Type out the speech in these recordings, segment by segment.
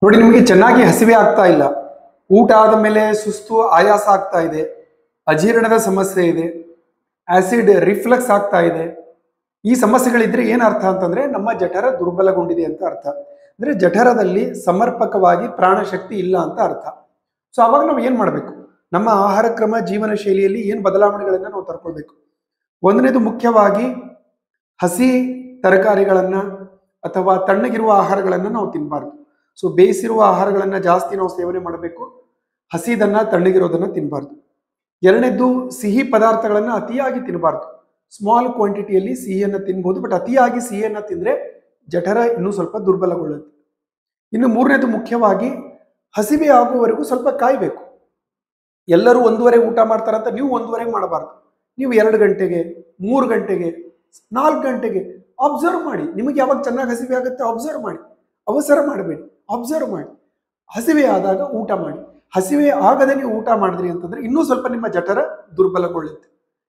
ನೋಡಿ, ನಿಮಗೆ ಚೆನ್ನಾಗಿ ಹಸಿವೆ ಆಗ್ತಾ ಇಲ್ಲ, ಊಟ ಆದ ಮೇಲೆ ಸುಸ್ತು ಆಯಾಸ ಆಗ್ತಾ ಇದೆ, ಅಜೀರ್ಣದ ಸಮಸ್ಯೆ ಇದೆ, ಆಸಿಡ್ ರಿಫ್ಲಕ್ಸ್ ಆಗ್ತಾ ಇದೆ. ಈ ಸಮಸ್ಯೆಗಳಿದ್ರೆ ಏನ್ ಅರ್ಥ ಅಂತಂದ್ರೆ ನಮ್ಮ ಜಠರ ದುರ್ಬಲಗೊಂಡಿದೆ ಅಂತ ಅರ್ಥ. ಅಂದ್ರೆ ಜಠರದಲ್ಲಿ ಸಮರ್ಪಕವಾಗಿ ಪ್ರಾಣಶಕ್ತಿ ಇಲ್ಲ ಅಂತ ಅರ್ಥ. ಸೊ ಅವಾಗ ನಾವು ಏನ್ ಮಾಡ್ಬೇಕು? ನಮ್ಮ ಆಹಾರ ಕ್ರಮ, ಜೀವನ ಶೈಲಿಯಲ್ಲಿ ಏನ್ ಬದಲಾವಣೆಗಳನ್ನ ನಾವು ತರ್ಕೊಳ್ಬೇಕು. ಒಂದನೇದು ಮುಖ್ಯವಾಗಿ ಹಸಿ ತರಕಾರಿಗಳನ್ನ ಅಥವಾ ತಣ್ಣಗಿರುವ ಆಹಾರಗಳನ್ನ ನಾವು ತಿನ್ನಬಾರ್ದು. ಸೊ ಬೇಯಿಸಿರುವ ಆಹಾರಗಳನ್ನ ಜಾಸ್ತಿ ನಾವು ಸೇವನೆ ಮಾಡಬೇಕು, ಹಸಿದನ್ನ ತಣ್ಣಗಿರೋದನ್ನ ತಿನ್ನಬಾರ್ದು. ಎರಡನೇದ್ದು ಸಿಹಿ ಪದಾರ್ಥಗಳನ್ನ ಅತಿಯಾಗಿ ತಿನ್ನಬಾರ್ದು. ಸ್ಮಾಲ್ ಕ್ವಾಂಟಿಟಿಯಲ್ಲಿ ಸಿಹಿಯನ್ನ ತಿನ್ಬಹುದು, ಬಟ್ ಅತಿಯಾಗಿ ಸಿಹಿಯನ್ನ ತಿಂದ್ರೆ ಜಠರ ಇನ್ನೂ ಸ್ವಲ್ಪ ದುರ್ಬಲಗೊಳ್ಳುತ್ತೆ. ಇನ್ನು ಮೂರನೇದು ಮುಖ್ಯವಾಗಿ ಹಸಿವೆ ಆಗುವವರೆಗೂ ಸ್ವಲ್ಪ ಕಾಯಬೇಕು. ಎಲ್ಲರೂ 1:30 ಊಟ ಮಾಡ್ತಾರಂತ ನೀವು 1:30 ಮಾಡಬಾರ್ದು. ನೀವು 2 ಗಂಟೆಗೆ, 3 ಗಂಟೆಗೆ, 4 ಗಂಟೆಗೆ ಅಬ್ಸರ್ವ್ ಮಾಡಿ. ನಿಮಗೆ ಯಾವಾಗ ಚೆನ್ನಾಗಿ ಹಸಿವೆ ಆಗುತ್ತೆ ಅಬ್ಸರ್ವ್ ಮಾಡಿ. ಅವಸರ ಮಾಡಬೇಡಿ, ಅಬ್ಸರ್ವ್ ಮಾಡಿ. ಹಸಿವೆ ಆದಾಗ ಊಟ ಮಾಡಿ. ಹಸಿವೆ ಆಗದೆ ನೀವು ಊಟ ಮಾಡಿದ್ರಿ ಅಂತಂದ್ರೆ ಇನ್ನೂ ಸ್ವಲ್ಪ ನಿಮ್ಮ ಜಠರ ದುರ್ಬಲಗೊಳ್ಳುತ್ತೆ.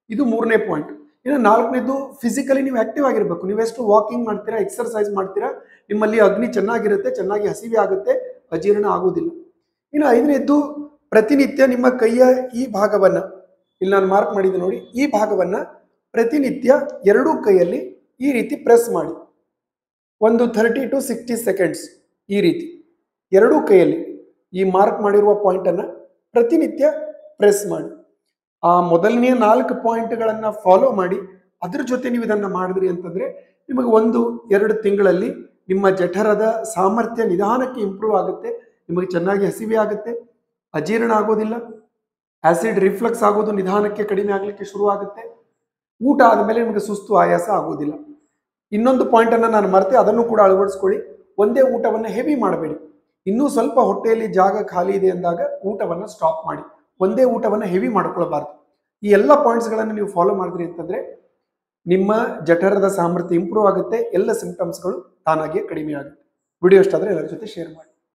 ಇದು ಮೂರನೇ ಪಾಯಿಂಟ್. ಇನ್ನು ನಾಲ್ಕನೇದು ಫಿಸಿಕಲಿ ನೀವು ಆಕ್ಟಿವ್ ಆಗಿರ್ಬೇಕು. ನೀವೆಷ್ಟು ವಾಕಿಂಗ್ ಮಾಡ್ತೀರಾ, ಎಕ್ಸರ್ಸೈಸ್ ಮಾಡ್ತೀರಾ, ನಿಮ್ಮಲ್ಲಿ ಅಗ್ನಿ ಚೆನ್ನಾಗಿರುತ್ತೆ, ಚೆನ್ನಾಗಿ ಹಸಿವೆ ಆಗುತ್ತೆ, ಅಜೀರ್ಣ ಆಗುವುದಿಲ್ಲ. ಇನ್ನು ಐದನೇದ್ದು ಪ್ರತಿನಿತ್ಯ ನಿಮ್ಮ ಕೈಯ ಈ ಭಾಗವನ್ನ, ಇಲ್ಲಿ ನಾನು ಮಾರ್ಕ್ ಮಾಡಿದ್ದೆ ನೋಡಿ, ಈ ಭಾಗವನ್ನ ಪ್ರತಿನಿತ್ಯ ಎರಡೂ ಕೈಯಲ್ಲಿ ಈ ರೀತಿ ಪ್ರೆಸ್ ಮಾಡಿ. ಒಂದು 30 to 60 ಸೆಕೆಂಡ್ಸ್ ಈ ರೀತಿ ಎರಡೂ ಕೈಯಲ್ಲಿ ಈ ಮಾರ್ಕ್ ಮಾಡಿರುವ ಪಾಯಿಂಟ್ ಅನ್ನ ಪ್ರತಿನಿತ್ಯ ಪ್ರೆಸ್ ಮಾಡಿ. ಆ ಮೊದಲನೇ 4 ಪಾಯಿಂಟ್ಗಳನ್ನ ಫಾಲೋ ಮಾಡಿ ಅದ್ರ ಜೊತೆ ನೀವು ಇದನ್ನ ಮಾಡಿದ್ರಿ ಅಂತಂದ್ರೆ ನಿಮಗೆ 1-2 ತಿಂಗಳಲ್ಲಿ ನಿಮ್ಮ ಜಠರದ ಸಾಮರ್ಥ್ಯ ನಿಧಾನಕ್ಕೆ ಇಂಪ್ರೂವ್ ಆಗುತ್ತೆ. ನಿಮಗೆ ಚೆನ್ನಾಗಿ ಹಸಿವೆ ಆಗುತ್ತೆ, ಅಜೀರ್ಣ ಆಗೋದಿಲ್ಲ, ಆಸಿಡ್ ರಿಫ್ಲಕ್ಸ್ ಆಗೋದು ನಿಧಾನಕ್ಕೆ ಕಡಿಮೆ ಆಗಲಿಕ್ಕೆ ಶುರು ಆಗುತ್ತೆ. ಊಟ ಆದಮೇಲೆ ನಿಮಗೆ ಸುಸ್ತು ಆಯಾಸ ಆಗೋದಿಲ್ಲ. ಇನ್ನೊಂದು ಪಾಯಿಂಟ್ ಅನ್ನ ನಾನು ಮರೆತೆ, ಅದನ್ನು ಕೂಡ ಅಳವಡಿಸ್ಕೊಳ್ಳಿ. ಒಂದೇ ಊಟವನ್ನು ಹೆವಿ ಮಾಡಬೇಡಿ. ಇನ್ನೂ ಸ್ವಲ್ಪ ಹೊಟ್ಟೆಯಲ್ಲಿ ಜಾಗ ಖಾಲಿ ಇದೆ ಅಂದಾಗ ಊಟವನ್ನು ಸ್ಟಾಪ್ ಮಾಡಿ. ಒಂದೇ ಊಟವನ್ನು ಹೆವಿ ಮಾಡ್ಕೊಳ್ಬಾರ್ದು. ಈ ಎಲ್ಲ ಪಾಯಿಂಟ್ಸ್ಗಳನ್ನು ನೀವು ಫಾಲೋ ಮಾಡಿದ್ರಿ ಅಂತಂದ್ರೆ ನಿಮ್ಮ ಜಠರದ ಸಾಮರ್ಥ್ಯ ಇಂಪ್ರೂವ್ ಆಗುತ್ತೆ, ಎಲ್ಲ ಸಿಂಪ್ಟಮ್ಸ್ಗಳು ತಾನಾಗಿಯೇ ಕಡಿಮೆ ಆಗುತ್ತೆ. ವಿಡಿಯೋ ಇಷ್ಟ ಆದರೆ ಎಲ್ಲರ ಜೊತೆ ಶೇರ್ ಮಾಡಿ.